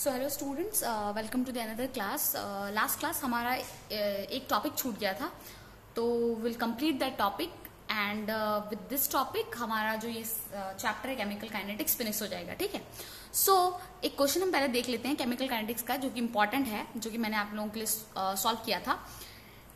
So hello students, welcome to the another class. Last class हमारा एक topic छूट गया था, तो will complete that topic and with this topic हमारा जो ये चैप्टर है केमिकल काइनेटिक्स फिनिश हो जाएगा। ठीक है। सो एक क्वेश्चन हम पहले देख लेते हैं केमिकल काइनेटिक्स का, जो कि इंपॉर्टेंट है, जो कि मैंने आप लोगों के लिए सॉल्व किया था।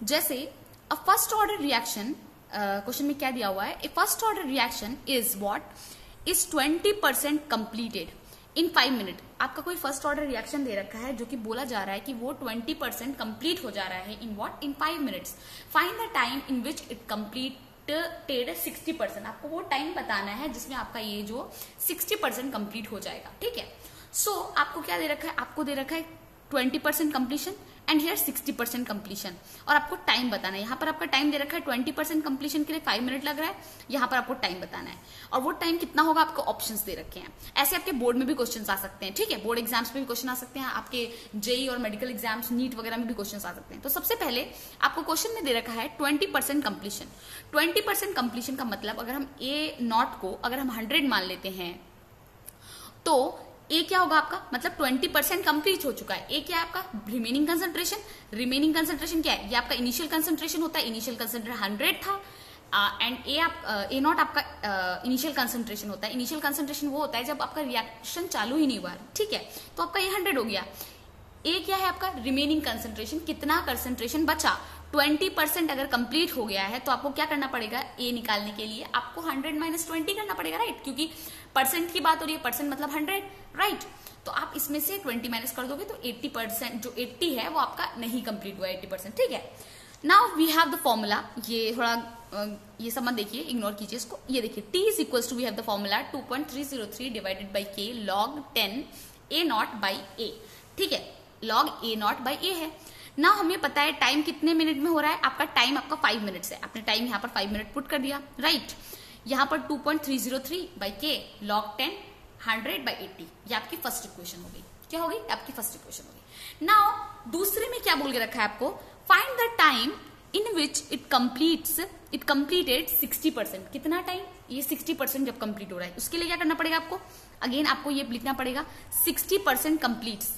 जैसे a first order reaction, question में क्या दिया हुआ है, a first order reaction is what is 20% completed in 5 minute. आपका कोई फर्स्ट ऑर्डर रिएक्शन दे रखा है जो कि बोला जा रहा है कि वो 20% कंप्लीट हो जा रहा है in what, in 5 minutes. Find the time in which it completed 60%। आपको वो टाइम बताना है जिसमें आपका ये जो 60% कंप्लीट हो जाएगा। ठीक है। सो आपको क्या दे रखा है, आपको दे रखा है 20% कंप्लीशन एंड हियर 60% कंप्लीशन, और आपको टाइम बताना है। यहाँ पर आपका टाइम दे रखा है 20% कंप्लीशन के लिए 5 मिनट लग रहा है, यहाँ पर आपको टाइम बताना है, और वो टाइम कितना होगा आपको ऑप्शंस दे रखे हैं। ऐसे आपके बोर्ड में भी क्वेश्चंस आ सकते हैं। ठीक है, बोर्ड एग्जाम्स में भी क्वेश्चन आ सकते हैं, आपके जेई और मेडिकल एग्जाम्स, नीट वगैरह में भी क्वेश्चन आ सकते हैं। तो सबसे पहले आपको क्वेश्चन में दे रखा है 20% कंप्लीशन। 20% कंप्लीशन का मतलब अगर हम ए नॉट को अगर हम 100 मान लेते हैं तो ए क्या होगा आपका, मतलब 20% कंप्लीट हो चुका है। ए क्या है आपका, रिमेनिंग कंसंट्रेशन। रिमेनिंग कंसंट्रेशन क्या है, ये आपका इनिशियल कंसंट्रेशन होता है। इनिशियल कंसंट्रेशन 100 था एंड ए नॉट आपका इनिशियल कंसंट्रेशन होता है। इनिशियल कंसंट्रेशन वो होता है जब आपका रिएक्शन चालू ही नहीं हुआ। ठीक है, तो आपका ये 100 हो गया। ए क्या है आपका, रिमेनिंग कंसंट्रेशन, कितना कंसंट्रेशन बचा। 20% अगर कंप्लीट हो गया है तो आपको क्या करना पड़ेगा, ए निकालने के लिए आपको 100 - 20 करना पड़ेगा, राइट, क्योंकि परसेंट की बात हो रही है, परसेंट मतलब 100, राइट। तो आप इसमें से 20 माइनस कर दोगे तो 80%, जो 80 है वो आपका नहीं कंप्लीट हुआ 80%। ठीक है। Now we have the formula. ये थोड़ा ये सब मत देखिए, इग्नोर कीजिए इसको। ये देखिए T is equal to, we have the formula 2.303 divided by K log 10 A naught by A। ठीक है, log A naught by A है ना। हमें पता है टाइम कितने मिनट में हो रहा है, आपका टाइम आपका 5 मिनट्स है। आपने टाइम यहाँ पर 5 मिनट पुट कर दिया, राइट। यहाँ पर 2.303 बाई K log 10 100 बाई 80, ये आपकी फर्स्ट इक्वेशन हो गई। क्या हो गई, आपकी फर्स्ट इक्वेशन हो गई। नाउ दूसरे में क्या बोल के रखा है आपको, find the time in which it completed 60%। कितना टाइम, ये 60% जब कंप्लीट हो रहा है, उसके लिए क्या करना पड़ेगा आपको, अगेन आपको ये लिखना पड़ेगा 60% कंप्लीट्स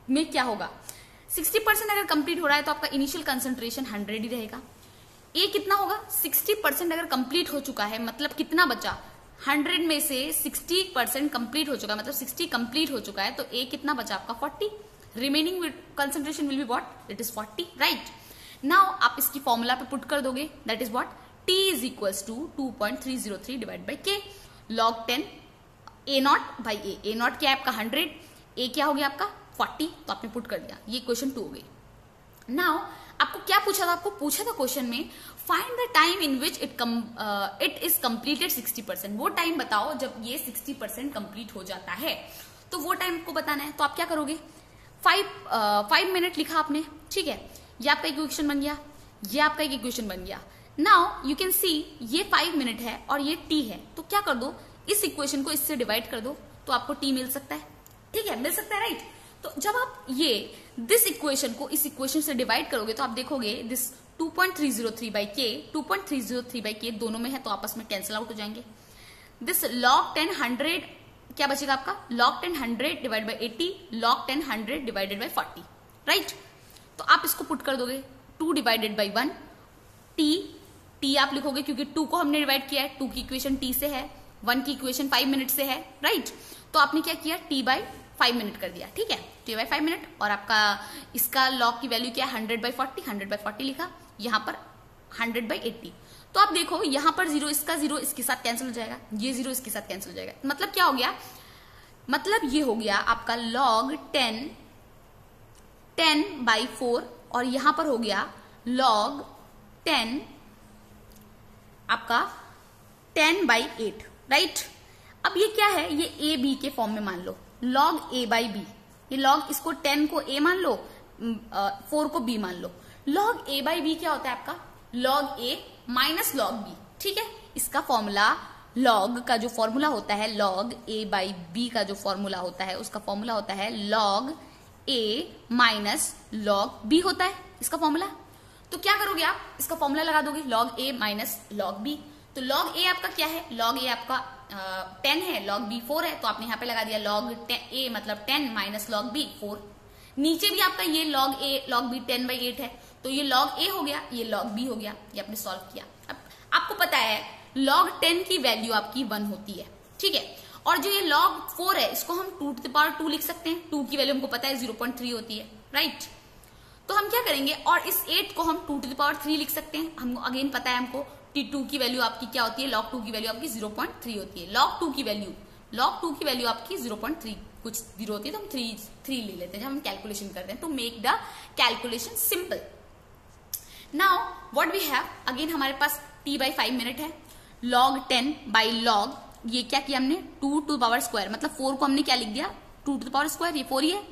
में क्या होगा। 60% अगर कंप्लीट हो रहा है तो आपका इनिशियल कंसंट्रेशन 100 ही रहेगा। ए कितना होगा, 60% अगर कंप्लीट हो चुका है मतलब कितना बचा, 100 में से 60% कंप्लीट हो चुका है, मतलब 60 कंप्लीट हो चुका है, तो ए कितना बचा आपका 40। Remaining concentration will be what, it is 40, right. Now आप इसकी फॉर्मूला पे पुट कर दोगे, that is what, T is equals to 2.303 divide by K log 10 A naught by A। A naught क्या है आपका 100, ए क्या हो गया आपका 40, तो आपने पुट कर दिया। ये क्वेश्चन 2 हो गई। नाउ आपको क्या पूछा था, आपको पूछा था क्वेश्चन में find the time in which it is completed 60%। वो टाइम बताओ जब ये 60% कंप्लीट हो जाता है, तो वो टाइम आपको बताना है। तो आप क्या करोगे, 5 मिनट लिखा आपने, ठीक है, ये आपका इक्वेशन बन गया, ये आपका एक इक्वेशन बन गया। नाउ यू कैन सी ये 5 मिनट है और ये T है, तो क्या कर दो, इस इक्वेशन को इससे डिवाइड कर दो तो आपको T मिल सकता है। ठीक है, मिल सकता है, राइट। तो जब आप ये दिस इक्वेशन को इस इक्वेशन से डिवाइड करोगे तो आप देखोगे this 2.303 by K, 2.303 by K दोनों में है तो आपस में कैंसिल आउट हो जाएंगे। दिस log 10 100 क्या बचेगा आपका, log 10 100 divide by 80, log 10 100 divided by 40, right. तो आप इसको पुट कर दोगे 2 डिवाइडेड बाई 1, T आप लिखोगे क्योंकि 2 को हमने डिवाइड किया है, 2 की इक्वेशन T से है, 1 की इक्वेशन 5 मिनट से है, राइट। तो आपने क्या किया, T बाई 5 मिनट कर दिया। ठीक है, T बाई 5 मिनट, और आपका इसका log की वैल्यू क्या है 100 बाई 40, 100 बाई 40 लिखा, यहाँ पर 100 बाई 80। तो आप देखो यहाँ पर 0, इसका 0 इसके साथ कैंसिल हो जाएगा, ये 0 इसके साथ कैंसिल हो जाएगा। मतलब क्या हो गया, मतलब ये हो गया आपका log 10 बाई 4, और यहां पर हो गया log 10 आपका 10 बाई 8, राइट। अब ये क्या है, ये ए बी के फॉर्म में मान लो, log A बाई बी। ये log, इसको 10 को A मान लो, 4 को B मान लो। log A बाई बी क्या होता है आपका, log A minus log B। ठीक है, इसका फॉर्मूला log का जो फॉर्मूला होता है, log A बाई B का जो फॉर्मूला होता है, उसका फॉर्मूला होता है log A minus log B होता है इसका फॉर्मूला। तो क्या करोगे आप, इसका फॉर्मूला लगा दोगे log A minus log B। तो log A आपका क्या है, log A आपका 10 है, log b 4 है, तो आपने यहाँ पे लगा दिया log a मतलब 10 माइनस log b 4। नीचे भी आपका ये log a log b 10/8 है, तो ये log a हो गया, ये log b हो गया, ये आपने सॉल्व किया। अब आपको पता है log 10 की वैल्यू आपकी 1 होती है, ठीक है। और जो ये log 4 है इसको हम 2 to the power 2 लिख सकते हैं, 2 की वैल्यू हमको पता है 0.3 होती है, राइट। तो हम क्या करेंगे, और इस 8 को हम 2 to the power 3 लिख सकते हैं, हमको अगेन पता है हमको T2 की वैल्यू आपकी क्या होती है, log 2 की वैल्यू आपकी 0.3 होती है। log 2 की वैल्यू आपकी 0.3 कुछ 0 होती है, तो हम 3 ले लेते हैं जब हम कैलकुलेशन करते हैं, to make the calculation simple. Now what we have, again हमारे पास t/5 मिनट है, log 10 by log, ये क्या किया हमने 2 to the power स्क्वायर, मतलब 4 को हमने क्या लिख दिया 2 to the power स्क्वायर, ये 4 ही है,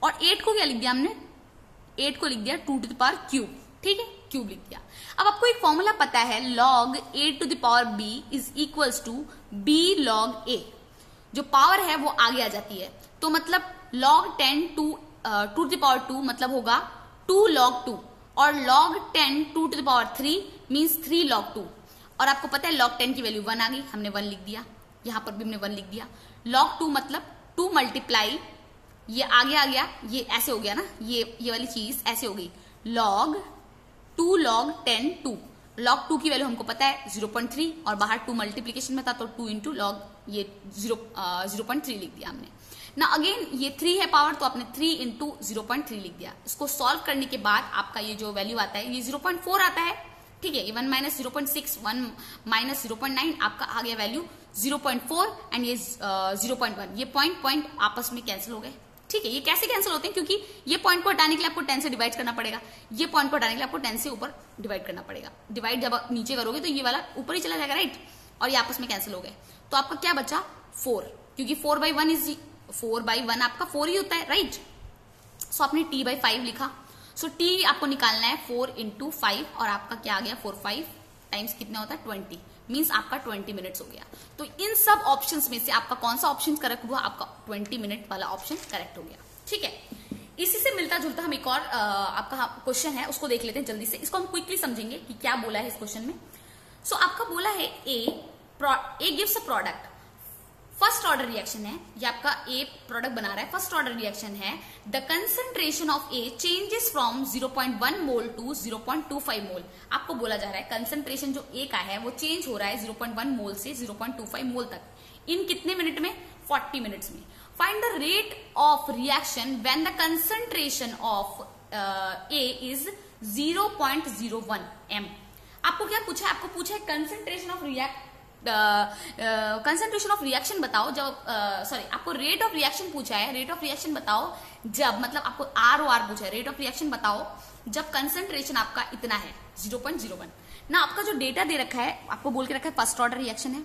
और 8 को क्या लिख दिया हमने, 8 को लिख दिया 2 to the power क्यूब, ठीक है, क्यूब लिख दिया। अब आपको एक फॉर्मूला पता है log a to the power b is equals to b log a, जो पावर है वो आगे आ जाती है, तो मतलब log 10 to 2 to the power 2 मतलब होगा 2 log 2, और log 10 2 to the power 3 means 3 log 2, और आपको पता है log 10 की वैल्यू 1 आ गई, हमने 1 लिख दिया, यहां पर भी हमने 1 लिख दिया। log 2 मतलब 2 मल्टीप्लाई, ये आगे आ गया, ये ऐसे हो गया ना, ये वाली चीज ऐसे हो गई, log 2 log 10 2, log 2 की वैल्यू हमको पता है 0.3, और बाहर 2 मल्टीप्लीकेशन में था तो 2 इंटू लॉग ये 0.3 लिख दिया हमने ना। अगेन ये 3 है पावर, तो आपने 3 इंटू 0.3 लिख दिया। इसको सॉल्व करने के बाद आपका ये जो वैल्यू आता है ये 0.4 आता है, ठीक है, ये 1 माइनस 0.6 1 माइनस 0.9 आपका आ गया वैल्यू 0.4, एंड ये 0.1, ये पॉइंट आपस में कैंसिल हो गए, ठीक है। ये कैसे कैंसिल होते हैं, क्योंकि ये पॉइंट को हटाने के लिए आपको 10 से डिवाइड करना पड़ेगा, ये पॉइंट को हटाने के लिए आपको 10 से ऊपर डिवाइड करना पड़ेगा। डिवाइड जब आप नीचे करोगे तो ये वाला ऊपर ही चला जाएगा, राइट, और ये आपस में कैंसिल हो गए, तो आपका क्या बचा 4, क्योंकि 4/1 आपका 4 ही होता है, राइट। सो आपने t/5 लिखा, सो t आपको निकालना है 4 इंटू 5, और आपका क्या आ गया 4 5 टाइम्स कितना होता है 20, मीन्स आपका 20 मिनट्स हो गया। तो इन सब ऑप्शंस में से आपका कौन सा ऑप्शन करेक्ट हुआ, आपका 20 मिनट वाला ऑप्शन करेक्ट हो गया, ठीक है। इसी से मिलता जुलता हम एक और आपका क्वेश्चन है उसको देख लेते हैं जल्दी से, इसको हम क्विकली समझेंगे कि क्या बोला है इस क्वेश्चन में। सो आपका बोला है A gives a product, first order reaction है, ये आपका ए प्रोडक्ट बना रहा है, फर्स्ट ऑर्डर रिएक्शन है, the concentration of A changes from 0.1 mole to 0.25 mole. आपको बोला जा रहा है कंसंट्रेशन जो ए का है वो चेंज हो रहा है 0.1 मोल से 0.25 मोल तक, इन कितने मिनट में 40 मिनट्स में। Find the rate of reaction when the concentration of A is 0.01 m। आपको क्या पूछा है, आपको पूछा है कंसंट्रेशन ऑफ रिएक्शन बताओ जब सॉरी आपको रेट ऑफ रिएक्शन पूछा है, रेट ऑफ रिएक्शन बताओ जब, मतलब आपको ROR पूछा है, रेट ऑफ रिएक्शन बताओ जब कंसंट्रेशन आपका इतना है 0.01 ना। आपका जो डेटा दे रखा है आपको बोल के रखा है फर्स्ट ऑर्डर रिएक्शन है,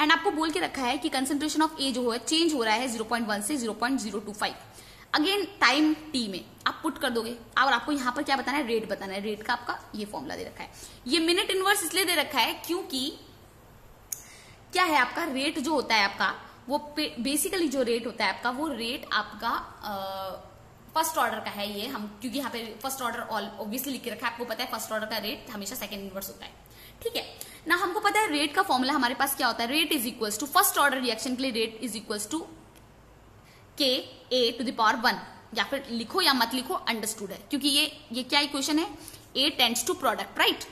एंड आपको बोल के रखा है कि कंसंट्रेशन ऑफ ए जो है चेंज हो रहा है 0.1 से 0.025, अगेन टाइम t में आप पुट कर दोगे, और आपको यहाँ पर क्या बताना है, रेट बताना है। रेट का आपका ये फॉर्मूला दे रखा है, ये मिनट इनवर्स इसलिए दे रखा है क्योंकि क्या है आपका रेट जो होता है आपका वो बेसिकली जो रेट होता है आपका वो रेट आपका फर्स्ट ऑर्डर का है, ये हम क्योंकि यहाँ पे फर्स्ट ऑर्डर ऑब्वियसली लिख के रखा है, आपको पता है फर्स्ट ऑर्डर का रेट हमेशा सेकंड इनवर्स होता है, ठीक है ना। हमको पता है रेट का फॉर्मूला हमारे पास क्या होता है, rate is equals to first order reaction के लिए rate is equals to Ka⁴ या फिर लिखो या मत लिखो, अंडरस्टूड है, क्योंकि ये क्या इक्वेशन है, A tends to product, right.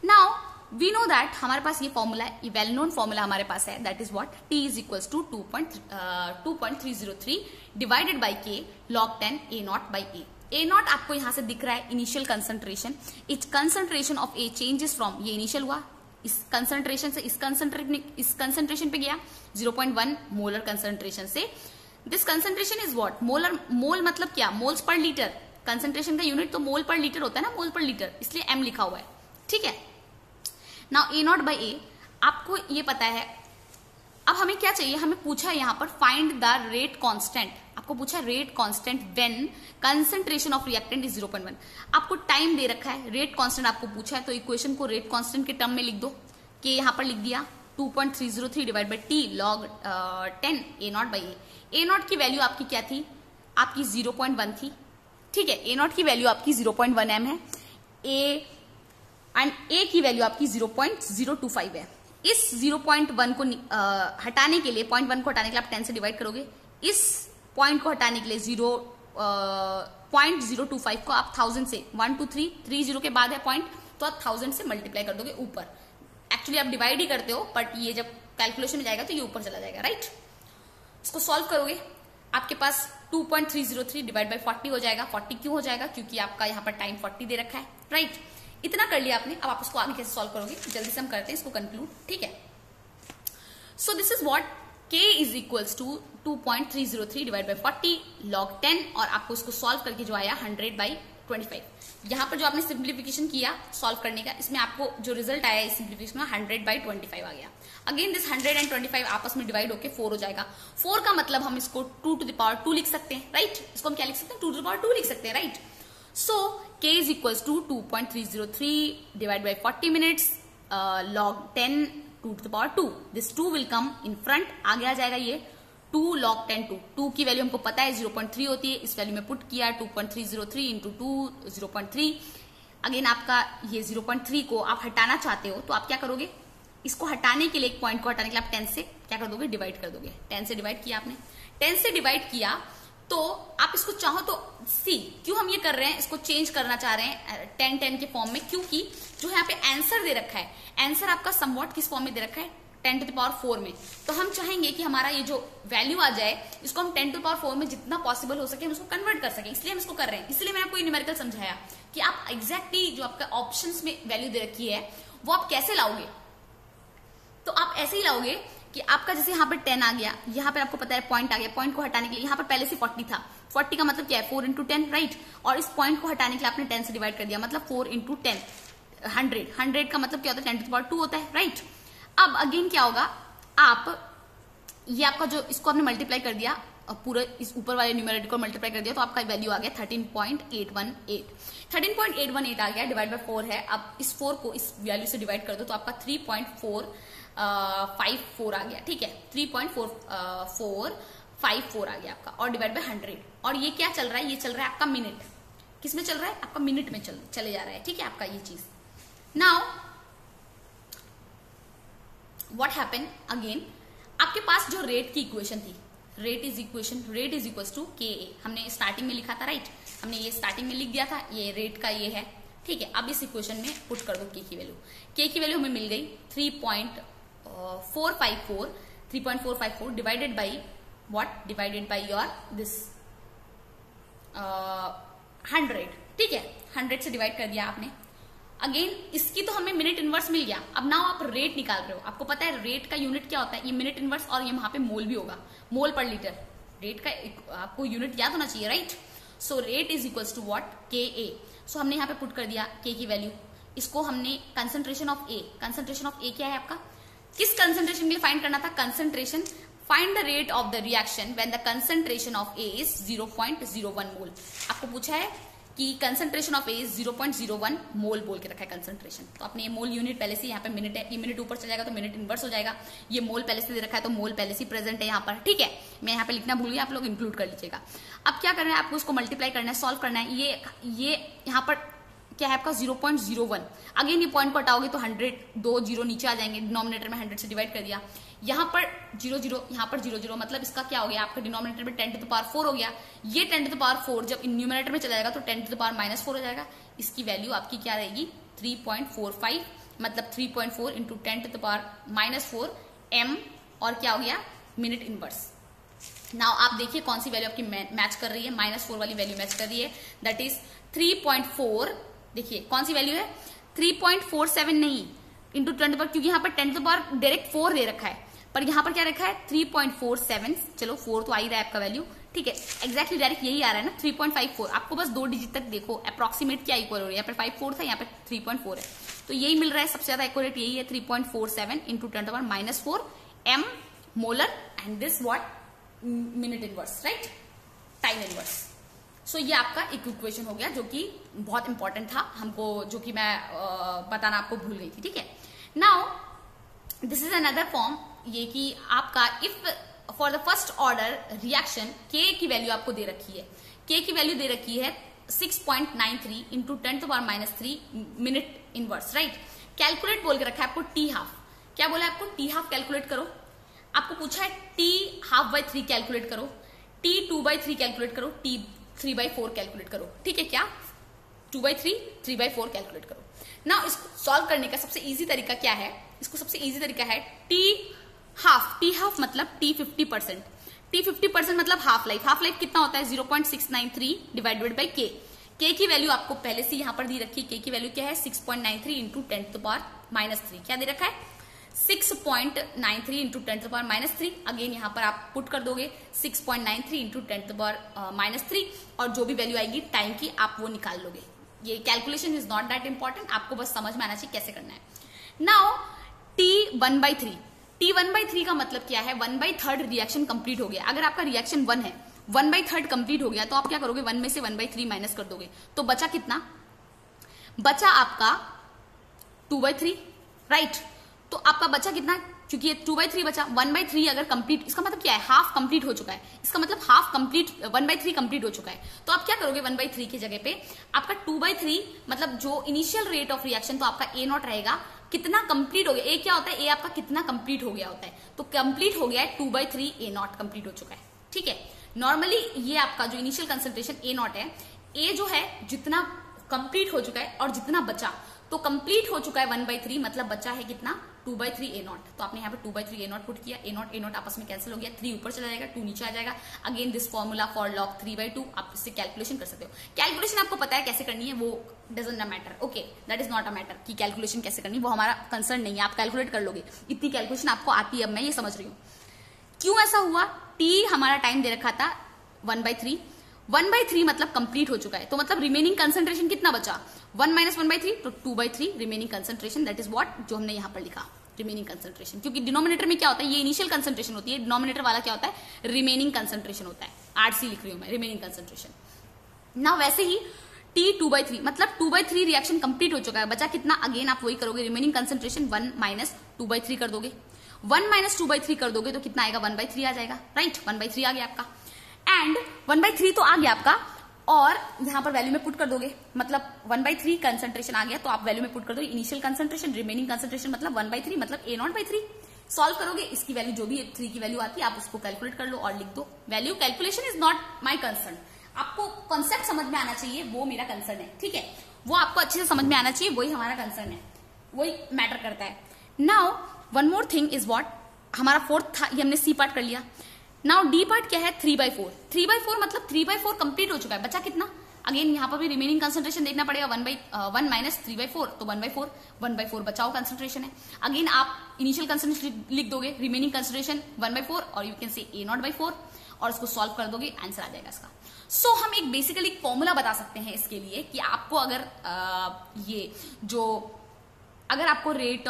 Now we know that हमारे पास ये फॉर्मूला है, ये वेल नोन फॉर्मूला हमारे पास है, that is what, T is equals to 2.303 divided by K log 10 A0/A। A0 आपको यहां से दिख रहा है initial concentration, it's concentration of A changes from, ये इनिशियल हुआ, इस कंसंट्रेशन से इस कंसंट्रेशन पे गया 0.1 मोलर कंसंट्रेशन से। This concentration is what, molar, mole मतलब क्या, मोल्स पर लीटर, कंसंट्रेशन का यूनिट तो मोल पर लीटर होता है ना, मोल पर लीटर, इसलिए m लिखा हुआ है, ठीक है। नाउ A0/A आपको ये पता है। अब हमें क्या चाहिए, हमें पूछा है यहाँ पर फाइंड द रेट कांस्टेंट, आपको पूछा rate constant when concentration of reactant is 0.1। आपको टाइम दे रखा है, रेट कांस्टेंट आपको पूछा है, तो इक्वेशन को रेट कांस्टेंट के टर्म में लिख दो, कि यहाँ पर लिख दिया 2.303 divide by T log 10 A0/A। A0 की वैल्यू आपकी क्या थी, आपकी 0.1 थी, ठीक है, A0 की वैल्यू आपकी 0.1 m है, एंड A की वैल्यू आपकी 0.025 है, इस 0.1 को हटाने के लिए, 0.1 को हटाने के लिए आप 10 से डिवाइड करोगे। इस पॉइंट को हटाने के लिए 0.025 को आप 1000 से, 1 2 3 3 0 के बाद है पॉइंट, तो आप 1000 से मल्टीप्लाई कर दोगे ऊपर। एक्चुअली आप डिवाइड ही करते हो, बट ये जब कैलकुलेशन में जाएगा तो ये ऊपर चला जाएगा, राइट। इसको सॉल्व करोगे, आपके पास 2.303 डिवाइड बाई 40 हो जाएगा। 40 क्यों हो जाएगा? क्योंकि आपका यहाँ पर टाइम 40 दे रखा है, राइट। इतना कर लिया आपने, अब आप उसको आगे कैसे सॉल्व करोगे, जल्दी से हम करते हैं इसको कंक्लूड, ठीक है। So this is what k is equals to 2.303 divide by 40 log 10, और आपको इसको सॉल्व करके जो आया 100/25। यहाँ पर जो आपने सिंप्लीफिकेशन किया सॉल्व करने का, इसमें आपको जो रिजल्ट आया इस सिंप्लीफिकेशन में 100/25 आ गया। अगेन दिस 100 एंड 25 आपस में डिवाइड होकर 4 हो जाएगा। 4 का मतलब हम इसको 2 to the power 2 लिख सकते हैं, राइट। इसको हम क्या लिख सकते हैं? 2 to the power 2 लिख सकते हैं, right. So k is equals to 2.303 divide by 40 minutes log 10 2 to the power 2। This 2 will come in front, आगे आ जाएगा ये 2 log 10 2 की वैल्यू हमको पता है 0.3 होती है, इस वैल्यू में पुट किया 2.303 इंटू 2 0.3। अगेन आपका ये 0.3 को आप हटाना चाहते हो तो आप क्या करोगे? इसको हटाने के लिए, एक पॉइंट को हटाने के लिए आप 10 से क्या कर दोगे? डिवाइड कर दोगे। 10 से डिवाइड किया आपने, 10 से डिवाइड किया तो आप इसको चाहो तो सी, क्यों हम ये कर रहे हैं, इसको चेंज करना चाह रहे हैं 10 के फॉर्म में, क्योंकि जो यहाँ पे आंसर दे रखा है, आंसर आपका समवॉट किस फॉर्म में दे रखा है? 10 to the power 4 में। तो हम चाहेंगे कि हमारा ये जो वैल्यू आ जाए, इसको हम 10 to the power 4 में जितना पॉसिबल हो सके हम इसको कन्वर्ट कर सके, इसलिए हम इसको कर रहे हैं। इसलिए मैंने आपको न्यूमेरिकल समझाया कि आप एग्जैक्टली जो आपका ऑप्शंस में वैल्यू दे रखी है वो आप कैसे लाओगे। तो आप ऐसे ही लाओगे कि आपका जैसे यहाँ पर 10 आ गया, यहाँ पर आपको पता है पॉइंट आ गया, पॉइंट को हटाने के लिए यहाँ पर पहले से 40 था, 40 का मतलब क्या है? 4 into 10, राइट। और इस पॉइंट को हटाने के लिए आपने 10 से डिवाइड कर दिया, मतलब 4 into 10 100 का मतलब क्या होता है? 10 to the power 2 होता है, राइट। अब अगेन क्या होगा, आप ये आपका जो इसको आपने मल्टीप्लाई कर दिया, पूरे इस ऊपर वाले न्यूमरेटर को मल्टीप्लाई कर दिया तो आपका वैल्यू आ गया 13.818। 13.818 आ गया, डिवाइड बाय 4 है। अब इस 4 को इस वैल्यू से डिवाइड कर दो तो आपका 3.454 आ गया, ठीक है। 3.454 आ गया आपका, और डिवाइड बाय 100। और ये क्या चल रहा है? ये चल रहा है आपका मिनट। किस में चल रहा है? आपका मिनट में चले जा रहा है, ठीक है, आपका ये चीज। नाउ व्हाट हैपन अगेन, आपके पास जो रेट की इक्वेशन थी, रेट इज इक्वल्स टू के ए, हमने स्टार्टिंग में लिखा था, राइट। हमने ये स्टार्टिंग में लिख दिया था, ये रेट का ये है, ठीक है। अब इस इक्वेशन में पुट कर दो के की वैल्यू। के की वैल्यू हमें मिल गई 3.454 divided by what? Divided by your this 100, ठीक है। 100 से डिवाइड कर दिया आपने। अगेन इसकी तो हमें मिनट इनवर्स मिल गया। अब नाउ आप रेट निकाल रहे हो, आपको पता है रेट का यूनिट क्या होता है? ये मिनट इनवर्स, और ये वहां पे मोल भी होगा, मोल पर लीटर। रेट का आपको यूनिट याद होना चाहिए, right. So rate is equals to what? K A. सो हमने यहाँ पे पुट कर दिया के की वैल्यू। इसको हमने concentration of a, concentration of a क्या है आपका? किस कंसंट्रेशन के लिए फाइंड करना था? Concentration. Find the rate of the reaction when the concentration of A is 0.01 मोल। आपको पूछा है कि कंसंट्रेशन ऑफ ए इज 0.01 मोल बोल के रखा है कंसंट्रेशन। तो आपने ये मोल यूनिट पहले से, यहाँ पे मिनट है, ये मिनट ऊपर चल जाएगा तो मिनट इनवर्स हो जाएगा। ये मोल पहले से दे रखा है तो मोल पहले से प्रेजेंट है यहाँ पर, ठीक है। मैं यहाँ पे लिखना भूल गया, आप लोग इंक्लूड कर लीजिएगा। अब क्या करना है आपको? उसको मल्टीप्लाई करना है, सॉल्व करना है। ये यहाँ पर क्या है आपका? 0.01। अगेन ये पॉइंट को हटाओगे तो 100, 2 0 नीचे आ जाएंगे, डिनोमिनेटर में 100 से डिवाइड कर दिया। यहाँ पर 0 0, यहाँ पर 0 0, मतलब इसका क्या हो गया? आपका डिनोमिनेटर में 10 to the power 4 हो गया। ये 10 to the power 4 जब न्यूमरेटर में चला जाएगा तो 10 to the power -4 हो जाएगा। इसकी वैल्यू आपकी क्या रहेगी? 3.45, मतलब 3.4 into 10 to the power -4 m, और क्या हो गया? Minute inverse. नाउ आप देखिए कौन सी वैल्यू आपकी मैच कर रही है? -4 वाली वैल्यू मैच कर रही है, दैट इज 3.4। देखिए कौन सी वैल्यू है? 3.47 नहीं इंटू 10 पर, क्योंकि यहाँ पर 10 to the power डायरेक्ट 4 दे रखा है, पर यहाँ पर क्या रखा है? 3.47। चलो 4 तो आ ही रहा है आपका वैल्यू, ठीक है। एक्जैक्टली डायरेक्ट यही आ रहा है ना, 3.54। आपको बस 2 डिजिट तक देखो अप्रोक्सीमेट क्या इक्वल हो रही है। यहाँ पर 54 था, यहाँ पर 3.4 है, तो यही मिल रहा है। सबसे ज्यादा एक्यूरेट यही है, 3.47 into 10 to the power -4 m molar, and this what? Minute inverse, right, time inverse. So ये आपका एक इक्वेशन हो गया जो कि बहुत इंपॉर्टेंट था हमको, जो कि मैं बताना आपको भूल गई थी, ठीक है। Now this is another form, ये कि आपका if for the first order reaction के की वैल्यू आपको दे रखी है। के की वैल्यू दे रखी है 6.93 into 10 to the power -3 minute inverse, right. Calculate बोल के रखा है आपको टी हाफ। क्या बोला आपको? टी हाफ कैलकुलेट करो। आपको पूछा है टी हाफ बाई 3 कैलकुलेट करो, टी 2/3 कैलकुलेट करो, टी 3/4 कैलकुलेट करो। ठीक है, क्या 2/3 3/4 कैलकुलेट करो ना। इसको सॉल्व करने का सबसे इजी तरीका क्या है? इसको सबसे इजी तरीका है टी हाफ मतलब टी 50%, टी 50% मतलब हाफ लाइफ। हाफ लाइफ कितना होता है? 0.693 डिवाइडेड बाई के। के की वैल्यू आपको पहले से यहां पर दी रखी है। के की वैल्यू क्या है? 6.93 इंटू 10⁻³ क्या दे रखा है? 6.93 इंटू 10⁻³ अगेन यहां पर आप पुट कर दोगे 6.93 इंटू 10⁻³ और जो भी वैल्यू आएगी टाइम की आप वो निकाल लोगे। ये calculation is not that important, आपको बस समझ में आना चाहिए कैसे करना है। नाउ टी 1/3, टी 1/3 का मतलब क्या है? 1/3 रिएक्शन कंप्लीट हो गया। अगर आपका रिएक्शन 1 है, 1/3 कंप्लीट हो गया तो आप क्या करोगे? 1 में से 1/3 माइनस कर दोगे तो बचा कितना? बचा आपका 2/3, राइट। तो आपका बचा कितना? क्योंकि ये 2/3 बचा, 1/3 अगर कंप्लीट, इसका मतलब क्या है? हाफ कंप्लीट हो चुका है। इसका मतलब हाफ कंप्लीट, 1/3 कंप्लीट हो चुका है। तो आप क्या करोगे? 1/3 की जगह पे आपका 2/3 मतलब जो इनिशियल रेट ऑफ रिएक्शन तो आपका A0 रहेगा, कितना कंप्लीट हो गया। ए क्या होता है? ए आपका कितना कंप्लीट हो गया होता है। तो कंप्लीट हो गया है 2/3 A0 कंप्लीट हो चुका है। ठीक है, नॉर्मली ये आपका जो इनिशियल कंसंट्रेशन A0 है, ए जो है जितना कंप्लीट हो चुका है और जितना बचा, तो कंप्लीट हो चुका है 1/3 मतलब बचा है कितना? 2/3 A0। तो आपने यहाँ पे 2/3 A0 पुट किया, A0 आपस में कैंसिल हो गया, 3 ऊपर चला जाएगा, 2 नीचे आ जाएगा। Again this formula for log 3/2 आप इससे कैलकुलेशन कर सकते हो। कैलकुलेशन आपको पता है कैसे करनी है, वो doesn't matter, okay, that is not a matter कि कैलकुलेशन कैसे करनी, वो हमारा कंसर्न नहीं है, आप कैलकुलेट कर लोगे। इतनी कैलकुलेशन आपको आती है, अब मैं ये समझ रही हूँ। क्यों ऐसा हुआ? टी हमारा टाइम दे रखा था 1/3, 1/3 मतलब कंप्लीट हो चुका है, तो मतलब रिमेनिंग कंसंट्रेशन कितना बचा? 1 - 1/3 तो 2/3 remaining concentration, that is what जो हमने यहां पर लिखा, रिमेनिंग कंसंट्रेशन। क्योंकि डिनोमिनेटर में क्या होता है? ये इनिशियल कंसंट्रेशन होती है, डिनोमिनेटर वाला क्या होता है? रिमेनिंग कंसंट्रेशन होता है। आरसी लिख रही हूं मैं, रिमेनिंग कंसंट्रेशन। ना वैसे ही टी 2/3 मतलब 2/3 रिएक्शन कंप्लीट हो चुका है, बचा कितना? अगेन आप वही करोगे, रिमेनिंग कंसंट्रेशन 1 - 2/3 कर दोगे। 1 - 2/3 कर दोगे तो कितना आएगा? 1/3 आ जाएगा, राइट। 1/3 आ गया आपका, एंड 1/3 तो आ गया आपका, और यहां पर वैल्यू में पुट कर दोगे, मतलब 1/3 कंसंट्रेशन आ गया तो आप वैल्यू में पुट कर दोगे इनिशियल कंसंट्रेशन, रिमेनिंग कंसंट्रेशन मतलब 1/3 मतलब A0/3। सॉल्व करोगे, इसकी वैल्यू जो भी 3 की वैल्यू आती है आप उसको कैलकुलेट कर लो और लिख दो value. Calculation is not my concern, आपको कॉन्सेप्ट समझ में आना चाहिए, वो मेरा कंसर्न है। ठीक है, वो आपको अच्छे से समझ में आना चाहिए, वही हमारा कंसर्न है, वही मैटर करता है। Now one more thing is what, हमारा फोर्थ था, ये हमने सी पार्ट कर लिया। नाउ डी पार्ट क्या है? 3/4, 3/4 मतलब 3/4 कंप्लीट हो चुका है, बचा कितना? अगेन यहां पर भी रिमेनिंग कंसंट्रेशन देखना पड़ेगा, 1 - 3/4 तो 1/4 बचाओ कंसंट्रेशन है। अगेन आप इनिशियल कंसंट्रेशन लिख दोगे, रिमेनिंग कंसंट्रेशन 1/4 और यू कैन से A0/4 और इसको सॉल्व कर दोगे, आंसर आ जाएगा इसका। सो हम एक बेसिकली फॉर्मूला बता सकते हैं इसके लिए कि आपको अगर ये जो अगर आपको रेट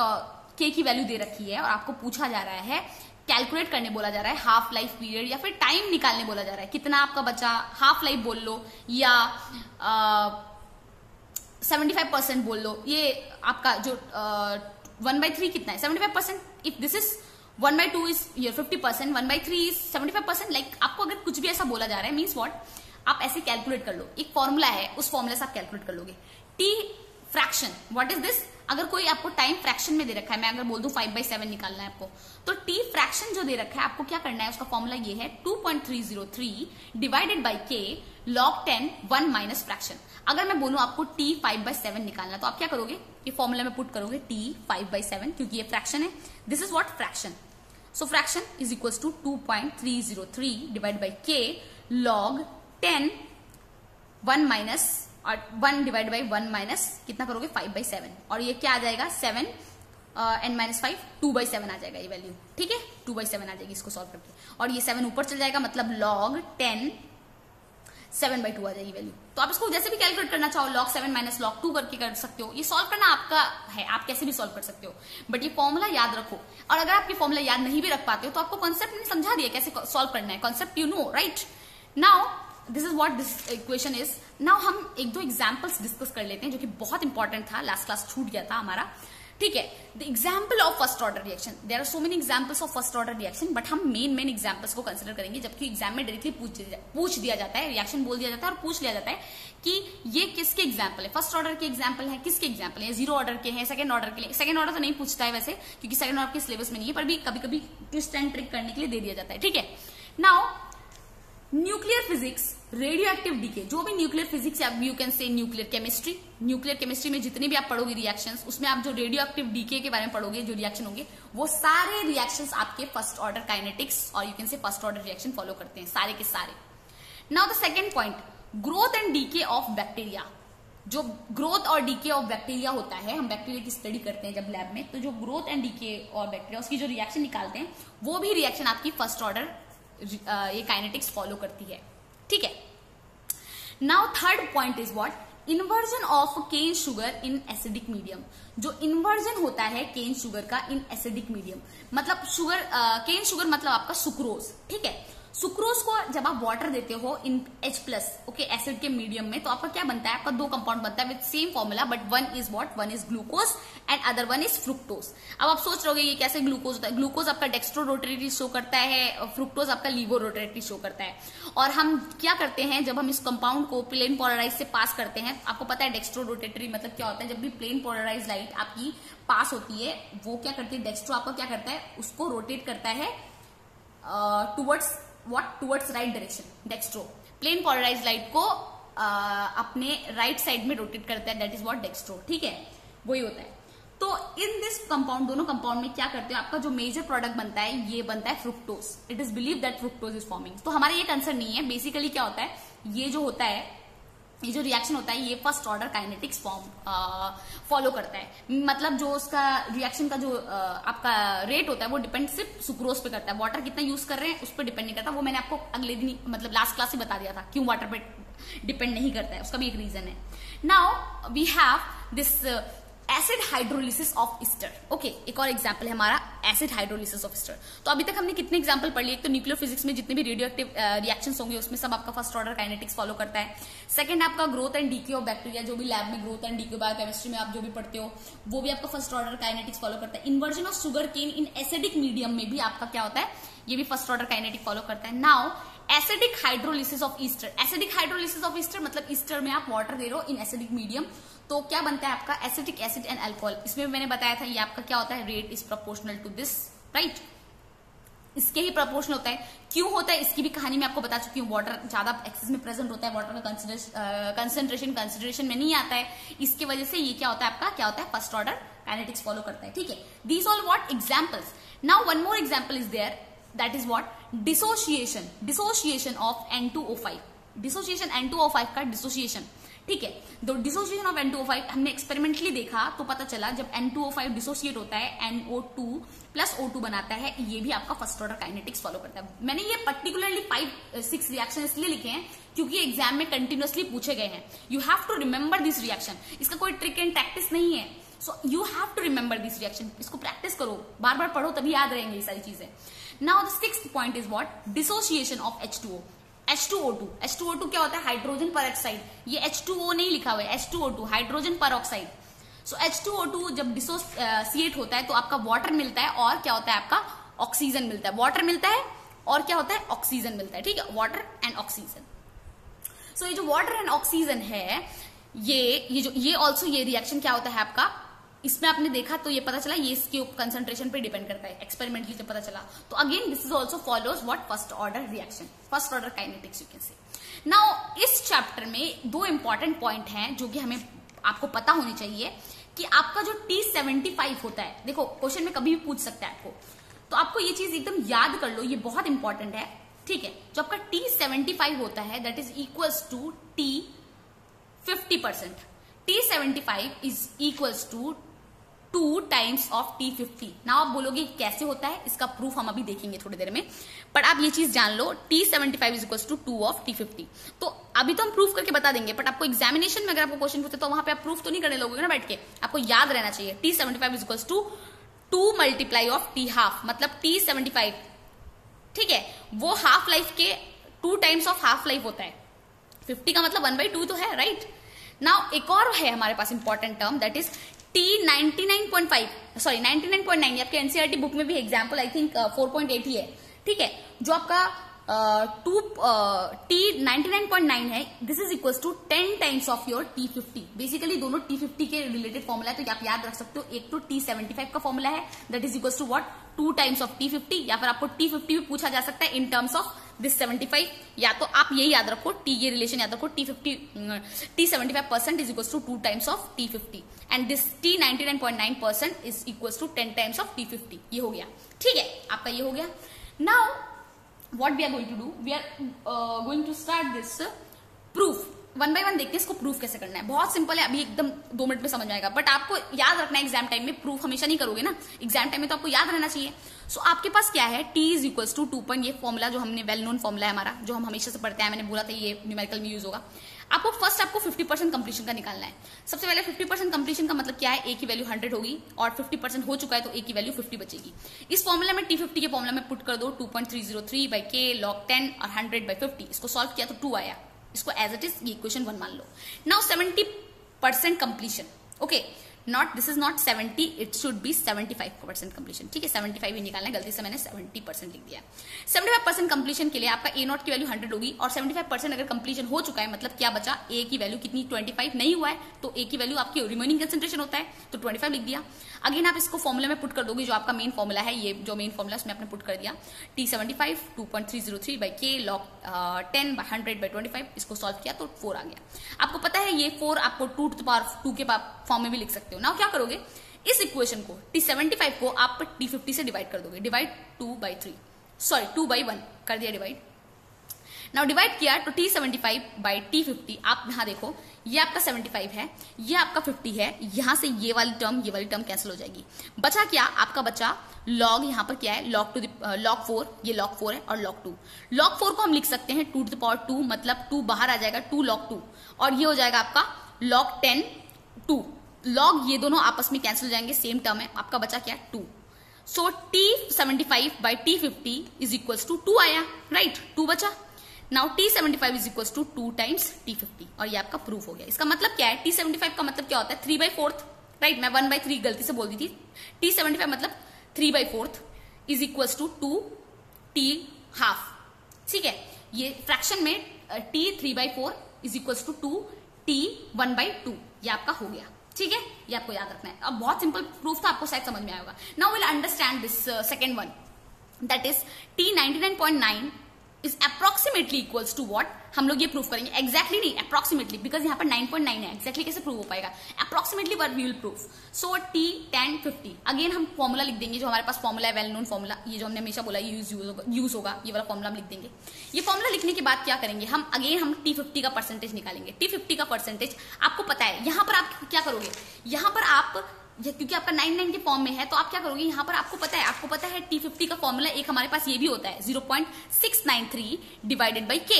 के की वैल्यू दे रखी है और आपको पूछा जा रहा है, कैलकुलेट करने बोला जा रहा है हाफ लाइफ पीरियड या फिर टाइम निकालने बोला जा रहा है, कितना आपका बचा, हाफ लाइफ बोल लो या 75% बोल लो, ये आपका जो 1/3 कितना है? 75%। If this is 1/2 is your 50%, 1/3 is 75%। Like आपको अगर कुछ भी ऐसा बोला जा रहा है, मीन्स व्हाट, आप ऐसे कैलकुलेट कर लो, एक फॉर्मूला है, उस फॉर्मूले से आप कैलकुलेट कर लोगे। T fraction, what is this? अगर कोई आपको टाइम फ्रैक्शन में दे रखा है, मैं अगर बोल दूं 5/7 निकालना है आपको, तो टी फ्रैक्शन जो दे रखा है आपको क्या करना है, उसका फॉर्मूला ये है 2.303 divided by K log 10 1 minus fraction. अगर मैं बोलूं आपको टी 5/7 निकालना, तो आप क्या करोगे? ये फॉर्मूला में पुट करोगे टी 5/7, क्योंकि ये फ्रैक्शन है, this is what fraction. So fraction is equal to 2.303 divide by K log 10 1 minus और 1 डिवाइड बाई 1 माइनस कितना करोगे? 5/7, और ये क्या आ जाएगा? 7 n - 5 2/7 आ जाएगा ये वैल्यू। ठीक है, 2/7 आ जाएगी इसको सॉल्व करके, और ये 7 ऊपर चल जाएगा, मतलब log 10 7/2 आ जाएगी वैल्यू। तो आप इसको जैसे भी कैलकुलेट करना चाहो, log 7 - log 2 करके कर सकते हो, ये सॉल्व करना आपका है, आप कैसे भी सॉल्व कर सकते हो, बट ये फॉर्मूला याद रखो। और अगर आप ये फॉर्मूला याद नहीं भी रख पाते हो तो आपको कॉन्सेप्ट में समझा दिया कैसे सॉल्व करना है, concept you know, right. Now this is what this equation is. Now हम 1-2 एग्जांपल्स डिस्कस कर लेते हैं जो कि बहुत इंपॉर्टेंट था, लास्ट क्लास छूट गया था हमारा। ठीक है। The example of first order reaction, there are so many examples of first order reaction, but हम मेन एग्जाम्पल्स को कंसिडर करेंगे, जबकि एग्जाम में डायरेक्टली पूछ दिया जाता है, रिएक्शन बोल दिया जाता है और पूछ लिया जाता है कि ये किसके एग्जाम्पल है, फर्स्ट ऑर्डर के एग्जाम्पल है, किसके एग्जाम्पल है, जीरो ऑर्डर के हैं, सेकंड ऑर्डर के लिए। सेकंड ऑर्डर तो नहीं पूछता है वैसे, क्योंकि सेकंड ऑर्डर के सिलेबस में नहीं है, पर भी कभी कभी ट्विस्ट एंड ट्रिक करने के लिए दे दिया जाता है। ठीक है। Now nuclear physics, radioactive decay, जो भी न्यूक्लियर फिजिक्स या you can say nuclear chemistry, nuclear chemistry में जितने भी आप पढ़ोगे रिएक्शंस, उसमें आप जो रेडियो एक्टिव डीके के बारे में पढ़ोगे, जो रिएक्शन होंगे, वो सारे रिएक्शंस आपके फर्स्ट ऑर्डर काइनेटिक्स और यू कैन से फर्स्ट ऑर्डर रिएक्शन फॉलो करते हैं, सारे के सारे। Now the second point, growth and DK of bacteria. जो ग्रोथ और डीके ऑफ बैक्टीरिया होता है, हम बैक्टीरिया की स्टडी करते हैं जब लैब में, तो जो ग्रोथ एंड डीके और बैक्टीरिया उसकी जो रिएक्शन निकालते हैं, वो भी रिएक्शन आपकी फर्स्ट ऑर्डर ये काइनेटिक्स फॉलो करती है। ठीक है। Now third point is what, inversion of cane sugar in acidic medium. जो इन्वर्जन होता है केन शुगर का इन एसिडिक मीडियम, मतलब शुगर, केन शुगर मतलब आपका सुक्रोज। ठीक है। सुक्रोज को जब आप वाटर देते हो इन H+, ओके, एसिड के मीडियम में, तो आपका क्या बनता है, आपका दो कंपाउंड बनता है with same formula, but one is what, one is glucose and other one is fructose. अब आप सोच रहोगे ये कैसे ग्लूकोज होता है। ग्लूकोज आपका डेक्स्ट्रो रोटेटरी शो करता है, फ्रुक्टोज आपका लीवो रोटेटरी शो करता है। और हम क्या करते हैं, जब हम इस कंपाउंड को प्लेन पोलराइज से पास करते हैं, आपको पता है डेक्स्ट्रो रोटेटरी मतलब क्या होता है, जब भी प्लेन पोलराइज लाइट आपकी पास होती है, वो क्या करती है, डेक्स्ट्रो आपका क्या करता है, उसको रोटेट करता है towards towards right direction. Dextro plane polarise light को अपने राइट साइड में रोटेट करता है, दैट इज व्हाट डेक्स्ट्रो। ठीक है, वही होता है। तो इन दिस कंपाउंड, दोनों कंपाउंड में क्या करते हैं, आपका जो मेजर प्रोडक्ट बनता है, ये बनता है fructose. It is believe that fructose is forming. तो हमारा ये कंसर्न नहीं है। बेसिकली क्या होता है, ये जो होता है, ये जो रिएक्शन होता है, ये फर्स्ट ऑर्डर काइनेटिक्स फॉलो करता है। मतलब जो उसका रिएक्शन का जो आपका रेट होता है, वो डिपेंड सिर्फ सुक्रोज पे करता है। वाटर कितना यूज कर रहे हैं उस पर डिपेंड नहीं करता। वो मैंने आपको अगले दिन, मतलब लास्ट क्लास ही बता दिया था, क्यों वाटर पे डिपेंड नहीं करता है, उसका भी एक रीजन है। Now we have this acid hydrolysis of ester. Okay, एक और एग्जांपल है हमारा एसिड हाइड्रोलिसिस ऑफ ईस्टर। तो अभी तक हमने कितने एग्जांपल पढ़ लिए। एक तो न्यूक्लियर फिजिक्स में जितने भी रेडियो एक्टिव रिएक्शंस होंगे, उसमें सब आपका फर्स्ट ऑर्डर काइनेटिक्स फॉलो करता है। सेकंड आपका growth and DK of bacteria, जो भी लैब में ग्रोथ एंड डीके बायोकेमिस्ट्री में आप जो भी पढ़ते हो, वो भी आपका फर्स्ट ऑर्डर काइनेटिक्स फॉलो करता है। Inversion of sugar cane in acidic medium में भी आपका क्या होता है, ये भी फर्स्ट ऑर्डर काइनेटिक फॉलो करता है। Now acidic hydrolysis of Easter. Acidic hydrolysis of Easter मतलब ईस्टर में आप वाटर दे रहे हो इन एसिडिक मीडियम, तो क्या बनता है आपका एसिटिक एसिड एंड अल्कोहल। इसमें मैंने बताया था ये आपका क्या होता है, rate is proportional to this, right, इसके ही प्रोपोर्शनल होता है। क्यों होता है इसकी भी कहानी मैं आपको बता चुकी हूँ। वाटर ज्यादा एक्सेस में प्रेजेंट होता है, वाटर का कंसेंट्रेशन कंसिडरेशन में नहीं आता है, इसकी वजह से ये क्या होता है आपका, क्या होता है, फर्स्ट ऑर्डर काइनेटिक्स फॉलो करता है। ठीक है, these all what examples. Now one more example is there, that is what, dissociation of N2O5। Dissociation N2O5 का डिसोसिएशन। ठीक है, तो डिसोसिएशन ऑफ N2O5 हमने एक्सपेरिमेंटली देखा तो पता चला जब N2O5 डिसोसिएट होता है, NO2 प्लस O2 बनाता है, ये भी आपका फर्स्ट ऑर्डर काइनेटिक्स फॉलो करता है। मैंने ये पर्टिकुलरली 5-6 रिएक्शन इसलिए लिखे हैं क्योंकि एग्जाम में कंटिन्यूअसली पूछे गए हैं। You have to remember this reaction. इसका कोई ट्रिक एंड प्रैक्टिस नहीं है, so you have to remember this reaction. इसको प्रैक्टिस करो, बार बार पढ़ो, तभी याद रहेंगे ये सारी चीजें। Now the sixth point is what, dissociation of H2O। H2O2, H2O2 क्या होता है, हाइड्रोजन परऑक्साइड। ये H2O नहीं लिखा हुआ है, H2O2 हाइड्रोजन परऑक्साइड। सो H2O2 जब डिसोसिएट होता है तो आपका वाटर मिलता है और क्या होता है आपका ऑक्सीजन मिलता है। वाटर मिलता है और क्या होता है, ऑक्सीजन मिलता है। ठीक है, वाटर एंड ऑक्सीजन। सो ये जो वाटर एंड ऑक्सीजन है, ये ऑल्सो ये रिएक्शन क्या होता है आपका, इसमें आपने देखा तो ये पता चला ये इसके कंसंट्रेशन पे डिपेंड करता है, एक्सपेरिमेंटली जब पता चला। तो again this is also follows what, first order reaction, first order kinetics you can से। नाउ इस चैप्टर में दो इंपॉर्टेंट पॉइंट हैं जो कि हमें आपको पता होने चाहिए कि आपका जो T75 होता है, देखो क्वेश्चन में कभी भी पूछ सकता है आपको, तो आपको ये चीज एकदम याद कर लो, ये बहुत इंपॉर्टेंट है। ठीक है, जो आपका T75 होता है that is equals to T50%। T75 is equals to 2 times of T50। Now आप बोलोगे कैसे होता है, इसका प्रूफ हम अभी देखेंगे थोड़ी देर में, पर आप ये चीज जान लो, T75 is equals to 2 of T50। तो अभी तो हम प्रूफ करके बता देंगे, बट आपको एग्जामिनेशन में अगर आपको क्वेश्चन पूछे तो वहां पे आप प्रूफ तो नहीं करने लोगे ना बैठ के, आपको याद रहना चाहिए T75 is equals to 2 multiply of T½ मतलब T75, ठीक है, वो हाफ लाइफ के 2 टाइम्स ऑफ हाफ लाइफ होता है। 50 का मतलब 1/2 तो है, राइट। नाउ एक और है हमारे पास important term, that is T 99.5 sorry 99.9 आपके एनसीईआरटी बुक में भी एग्जाम्पल आई थिंक 4.8 ही है, ठीक है। जो आपका T 99.9 है, this is equal to 10 times of your T50। Basically दोनों T50 के रिलेटेड फॉर्मुला है, तो आप याद रख सकते हो। एक तो T75 का फॉर्मुला है, that is equal to what 2 times of T50, या फिर आपको T50 भी पूछा जा सकता है इन टर्म्स ऑफ दिस 75। या तो आप यही याद रखो, T ये रिलेशन याद रखो, T75% is equal to 2 times of T50 and this T99.9% is equal to 10 times of T50। ये हो गया, ठीक है, आपका ये हो गया। Now what we are going to do, we are going to start this proof। One by one देखते हैं इसको प्रूफ कैसे करना है। बहुत सिंपल है, अभी एकदम 2 मिनट में समझ में आएगा, बट आपको याद रखना है एग्जाम टाइम में। प्रूफ हमेशा नहीं करोगे ना, एग्जाम टाइम में तो आपको याद रहना चाहिए। सो आपके पास क्या है, T is equal to 2 point, ये फॉर्मुला जो हमने वेल नोन फॉर्मुला है हमारा, जो हम हमेशा से पढ़ते हैं, मैंने बोला था ये न्यूमेरिकल में यूज होगा। आपको फर्स्ट आपको 50% कंप्लीशन का निकालना है। सबसे पहले 50% कंप्लीशन का मतलब क्या है, A की वैल्यू 100 होगी और 50% हो चुका है तो A की वैल्यू 50 बचेगी। इस फॉर्मुला में T50 के फॉर्मुला में पुट कर दो 2.303 by K log 10 और 100 by 50। इसको सॉल्व किया तो 2 आया, इसको एज इट इज ये इक्वेशन 1 मान लो। Now 70% completion, okay, not this is not 70, it should be 75% completion, ठीक है। 75 ही निकालना है, गलती से मैंने 70% लिख दिया। 75% कंप्लीशन के लिए आपका A नॉट की वैल्यू 100 होगी और 75% अगर कंप्लीशन हो चुका है मतलब क्या बचा, A की वैल्यू कितनी 25 नहीं हुआ है, तो A की वैल्यू आपकी रिमेनिंग कंसेंट्रेशन होता है तो 25 लिख दिया। अगेन आप इसको फॉर्मुला में पुट कर दोगे, जो आपका मेन फॉर्मुला है, ये जो मेन फॉर्मुला उसमें आपने पुट कर दिया T75 2.303 by K log 10 by 100 by 25। इसको सॉल्व किया तो 4 आ गया। आपको पता है ये 4 आपको 2 to the power 2 के फॉर्म में भी लिख सकते हो। नाउ क्या करोगे, इस इक्वेशन को T75 को आप T50 से डिवाइड कर दोगे, डिवाइड 2 by 1 कर दिया डिवाइड। नाउ डिवाइड किया तो T75 by T50, आप यहां देखो ये आपका 75 है, ये आपका 50 है, यहां से ये वाली टर्म कैंसिल हो जाएगी। बचा क्या, आपका बचा लॉग, यहां पर क्या है log 4, ये log 4 है और log 2। log 4 को हम लिख सकते हैं 2 to the power 2, मतलब 2 बाहर आ जाएगा 2 log 2 और ये हो जाएगा आपका log 10 2 log, ये दोनों आपस में कैंसिल हो जाएंगे, सेम टर्म है। आपका बचा क्या 2। So T75 by T50 is equal to 2 आया, राइट, 2 बचा। Now T75 is equal to 2 times T50 और ये आपका प्रूफ हो गया। इसका मतलब क्या है, T75 का मतलब क्या होता है 3/4, राइट, मैं 1/3 गलती से बोल दी थी। T75 मतलब 3/4 is equal to 2 T half, ठीक है। ये फ्रैक्शन में T 3/4 is equal to 2 T 1/2, ये आपका हो गया, ठीक है। ये आपको याद रखना है। अब बहुत सिंपल प्रूफ था, आपको शायद समझ में आएगा। Now will understand this second one, that is T 99.9 is approximately equals to what. हम लोग ये प्रूफ करेंगे, एग्जैक्टली नहीं, अप्रोक्सीमेटली, बिकॉज यहाँ पर 9.9 है, एग्जैक्टली कैसे प्रूव हो पाएगा, approximately where we will proof. So T 10 50, again हम फॉर्मुला लिख देंगे, जो हमारे पास फॉर्मुला है वेल नोन फॉर्मुला, ये जो हमने हमेशा बोला यूज होगा, ये वाला फॉर्मुला हम लिख देंगे। ये फॉर्मुला लिखने के बाद क्या करेंगे, हम T50 का परसेंटेज निकालेंगे। T50 का परसेंटेज आपको पता है, यहाँ पर आप क्या करोगे, यहाँ पर आप क्योंकि आपका 99 के फॉर्म में है तो आप क्या करोगे, यहाँ पर आपको पता है T50 का फॉर्मूला एक हमारे पास ये भी होता है 0.693 डिवाइडेड बाई K,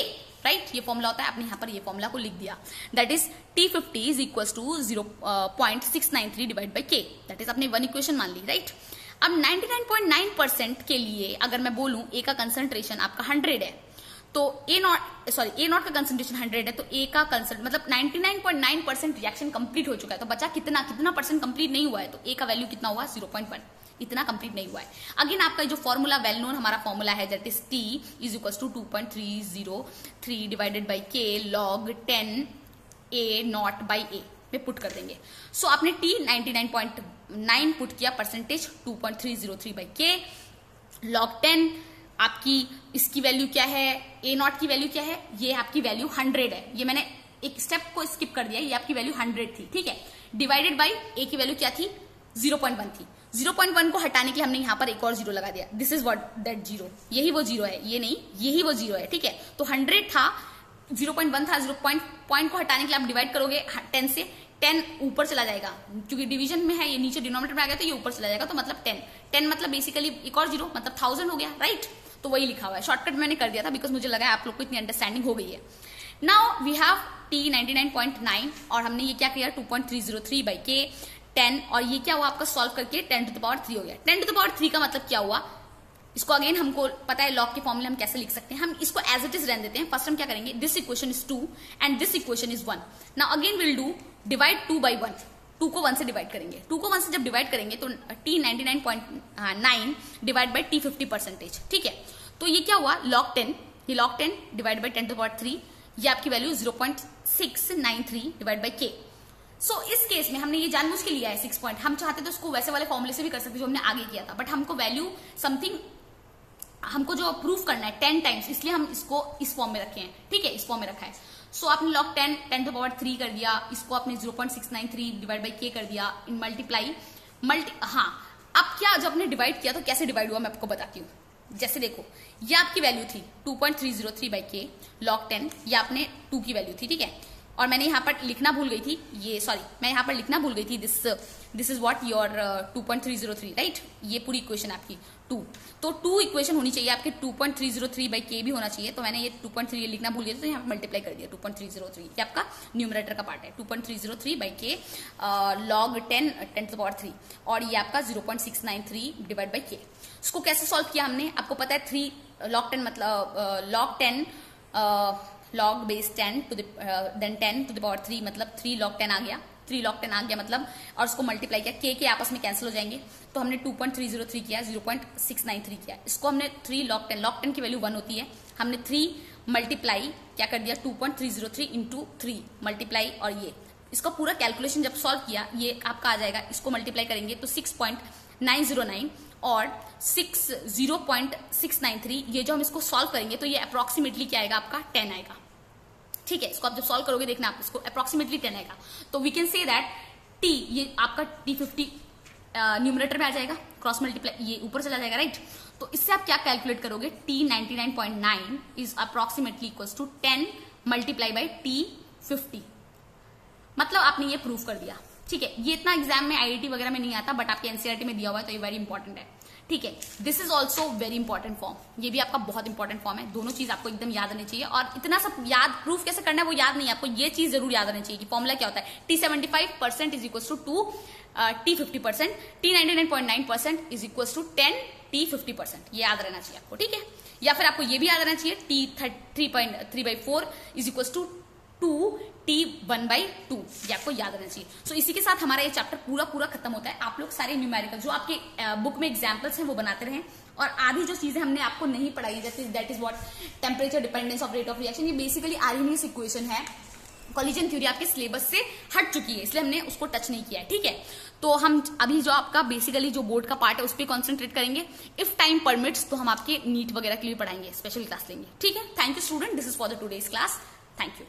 राइट, ये फॉर्मूला होता है। आपने यहाँ पर ये फॉर्मूला को लिख दिया, that is T50 is equal to 0.693 divide by K, that is आपने वन इक्वेशन मान ली, राइट। अब 99.9% के लिए अगर मैं बोलूं A का कंसंट्रेशन आपका 100 है, तो A नॉट का कंसंट्रेशन 100 है, तो A का मतलब 99.9% रिएक्शन कंप्लीट हो चुका है, तो बचा कितना परसेंट कंप्लीट नहीं हुआ है, तो A का वैल्यू कितना हुआ 0.1, इतना कंप्लीट नहीं हुआ है। अगेन आपका जो फॉर्मूला वेल नोन हमारा फॉर्मूला है, that is T is equal to 2.303 divided by K log 10 A naught by A में पुट कर देंगे। सो आपने T 99.9 पुट किया, परसेंटेज 2.303 बाई K log 10, आपकी इसकी वैल्यू क्या है, A नॉट की वैल्यू क्या है, ये आपकी वैल्यू 100 है, ये मैंने एक स्टेप को स्किप कर दिया, ये आपकी वैल्यू 100 थी, ठीक है। डिवाइडेड बाई A की वैल्यू क्या थी 0.1 थी, 0.1 को हटाने के लिए हमने यहाँ पर एक और जीरो लगा दिया, this is what that zero, यही वो जीरो है, ये नहीं, यही वो जीरो है, ठीक है। तो 100 था, 0.1 था, 0.1 को हटाने के लिए आप डिवाइड करोगे 10 से, 10 ऊपर चला जाएगा, क्योंकि डिवीजन में है, ये नीचे डिनोमिनेटर में आ गया तो ये ऊपर चला जाएगा, तो मतलब 10 मतलब बेसिकली एक और जीरो मतलब 1000 हो गया, राइट। तो वही लिखा हुआ है, शॉर्टकट मैंने कर दिया था बिकॉज मुझे लगा आप लोग को इतनी अंडरस्टैंडिंग हो गई है। नाउ वी हैव T 99.9 और हमने ये क्या किया 2.303 बाई K 10, और ये क्या हुआ आपका सॉल्व करके 10 to the power 3 हो गया। 10 to the power 3 का मतलब क्या हुआ, इसको अगेन हमको पता है लॉग के फॉर्मूले हम कैसे लिख सकते हैं, हम इसको एज इट इज रहने देते हैं। फर्स्ट हम क्या करेंगे, this equation is 2 and this equation is 1। Now again will do divide 2 by 1, 2 को 1 से डिवाइड करेंगे। 2 को 1 से जब डिवाइड करेंगे तो t 99.9 डिवाइड बाई t 50%। ठीक है, तो ये क्या हुआ, log 10, ये log 10 divide by 10 to the power 3, ये आपकी वैल्यू 0.693 डिवाइड बाई k। सो इस केस में हमने ये जानबूझ के लिया है 6 पॉइंट, हम चाहते तो उसको वैसे वाले फॉर्मूले से भी कर सकते जो हमने आगे किया था, बट हमको वैल्यू समथिंग हमको जो प्रूफ करना है 10 टाइम्स, इसलिए हम इसको इस फॉर्म में रखे हैं। ठीक है, इस फॉर्म में रखा है। सो आपने log 10 10 to the power 3 कर दिया, इसको आपने 0.693 डिवाइड बाई k कर दिया इन मल्टीप्लाई हाँ, अब क्या जब आपने डिवाइड किया तो कैसे डिवाइड हुआ मैं आपको बताती हूँ। जैसे देखो, ये आपकी वैल्यू थी 2.303 बाई k log 10, ये आपने 2 की वैल्यू थी। ठीक है, और मैंने यहाँ पर लिखना भूल गई थी, ये सॉरी मैं यहाँ पर लिखना भूल गई थी, this is what your 2.303, right. ये पूरी इक्वेशन आपकी 2, तो 2 इक्वेशन होनी चाहिए आपके 2.303 बाई k भी होना चाहिए, तो मैंने ये 2.3 लिखना भूल गया तो यहाँ मल्टीप्लाई कर दिया 2.303, ये आपका न्यूमरेटर का पार्ट है 2.303 by k log 10 10 to the power 3, और ये आपका 0.693 डिवाइड बाई k। इसको कैसे सॉल्व किया हमने, आपको पता है 3 log 10 मतलब log 10 log base 10 to the then 10 to the power 3 मतलब 3 log 10 आ गया, 3 log 10 आ गया मतलब, और उसको मल्टीप्लाई किया, k के आपस में कैंसिल हो जाएंगे, तो हमने 2.303 किया, 0.693 किया, इसको हमने 3 log 10 की वैल्यू 1 होती है, हमने 3 मल्टीप्लाई क्या कर दिया 2.303 इंटू 3 मल्टीप्लाई, और ये इसका पूरा कैलकुलेशन जब सॉल्व किया ये आपका आ जाएगा, इसको मल्टीप्लाई करेंगे तो 6.909 और 0.693, ये जो हम इसको सॉल्व करेंगे तो ये अप्रोक्सीमेटली क्या आएगा आपका 10 आएगा। ठीक है, इसको आप जब सॉल्व करोगे देखना आप इसको अप्रोक्सीमेटली 10 आएगा, तो we can say that t ये आपका t50 न्यूमरेटर में आ जाएगा, क्रॉस मल्टीप्लाई ये ऊपर चला जाएगा, राइट। तो इससे आप क्या कैलकुलेट करोगे, t 99.9 is approximately equals to 10 multiply by t50, मतलब आपने ये प्रूफ कर दिया। ठीक है, ये इतना एग्जाम में आईआईटी वगैरह में नहीं आता, बट आपके एनसीईआरटी में दिया हुआ है, तो ये वेरी इंपॉर्टेंट है। ठीक है, this is also very important form, ये भी आपका बहुत इंपॉर्टेंट फॉर्म है, दोनों चीज आपको एकदम याद आनी चाहिए, और इतना सब याद प्रूफ कैसे करना है वो याद नहीं है आपको, ये चीज जरूर याद आनी चाहिए कि फॉर्मूला क्या होता है, t75% is equal to t50%, t99.9% is equal to 10 t50%, ये याद रहना चाहिए आपको। ठीक है, या फिर आपको ये भी याद रहना चाहिए t3/4 is equal to 2t1/2, ये आपको याद रहना चाहिए। सो इसी के साथ हमारा ये चैप्टर पूरा खत्म होता है। आप लोग सारे न्यूमेरिकल जो आपके बुक में एग्जांपल्स हैं वो बनाते रहें, और आधी जो चीजें हमने आपको नहीं पढ़ाई जैसे that is what temperature dependence of rate of reaction, ये बेसिकली आर्हेनियस इक्वेशन है, कोलिजन थ्योरी आपके सिलेबस से हट चुकी है, इसलिए हमने उसको टच नहीं किया है। ठीक है, तो हम अभी जो आपका बेसिकली जो बोर्ड का पार्ट है उस पर कॉन्सेंट्रेट करेंगे, इफ टाइम परमिट्स तो हम आपके नीट वगैरह के लिए पढ़ाएंगे, स्पेशल क्लास लेंगे। ठीक है, thank you student, this is for the today's class, thank you.